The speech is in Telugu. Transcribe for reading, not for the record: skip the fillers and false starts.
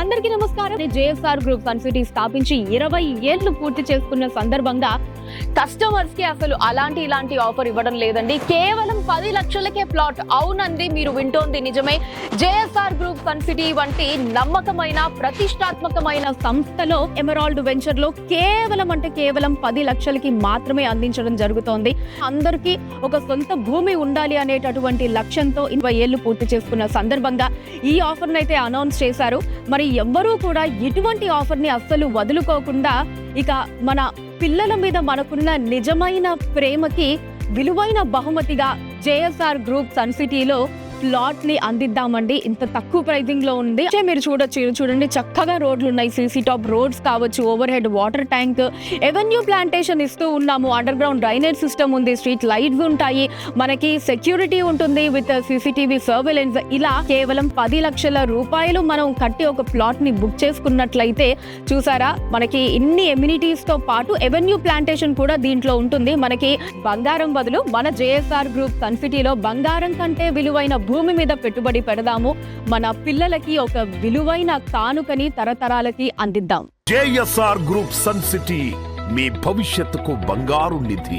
అందరికీ నమస్కారం. జేఎస్ఆర్ గ్రూప్ సన్ సిటీ స్థాపించి 20 ఏళ్లు పూర్తి చేసుకున్న సందర్భంగా కస్టమర్స్ కి అసలు ఇలాంటి ఆఫర్ ఇవ్వడం లేదండి. కేవలం 10 లక్షలకే ప్లాట్. అవునండి, మీరు వింటోంది నిజమే. జేఎస్ఆర్ గ్రూప్ సన్ సిటీ వంటి నమ్మకమైన ప్రతిష్టాత్మకమైన సంస్థలో ఎమరాల్డ్ వెంచర్ లో కేవలం 10 లక్షలకి మాత్రమే అందించడం జరుగుతోంది. అందరికీ ఒక సొంత భూమి ఉండాలి అనేటటువంటి లక్ష్యంతో 20 ఏళ్లు పూర్తి చేసుకున్న సందర్భంగా ఈ ఆఫర్ నైతే అనౌన్స్ చేశారు. మరి ఎవ్వరూ కూడా ఇటువంటి ఆఫర్ ని అస్సలు వదులుకోకుండా ఇక మన పిల్లల మీద మనకున్న నిజమైన ప్రేమకి విలువైన బహుమతిగా జేఎస్ఆర్ గ్రూప్ సన్ సిటీలో ప్లాట్ ని అందిద్దామండి. ఇంత తక్కువ ప్రైజింగ్ లో ఉంది. మీరు చూడండి, చక్కగా రోడ్లు ఉన్నాయి. సీసీ టాప్ రోడ్స్ కావచ్చు, over head water tank, avenue plantation ఇస్తూ ఉన్నాము. అండర్ గ్రౌండ్ డ్రైనేజ్ సిస్టమ్ ఉంది, స్ట్రీట్ లైట్స్ ఉంటాయి, మనకి సెక్యూరిటీ ఉంటుంది విత్ సీసీటీవీ సర్వేలెన్స్. ఇలా కేవలం 10 లక్షల రూపాయలు మనం కట్టి ఒక ప్లాట్ ని బుక్ చేసుకున్నట్లయితే చూసారా, మనకి ఇన్ని ఎమ్యూనిటీస్ తో పాటు ఎవెన్యూ ప్లాంటేషన్ కూడా దీంట్లో ఉంటుంది. మనకి బంగారం బదులు మన జేఎస్ఆర్ గ్రూప్ సన్ సిటీలో బంగారం కంటే విలువైన భూమి మీద పెట్టుబడి పెడదాము. మన పిల్లలకి ఒక విలువైన కానుకని తరతరాలకి అందిద్దాం. జేఎస్ఆర్ గ్రూప్ సన్ సిటీ మీ భవిష్యత్తుకు బంగారు నిధి.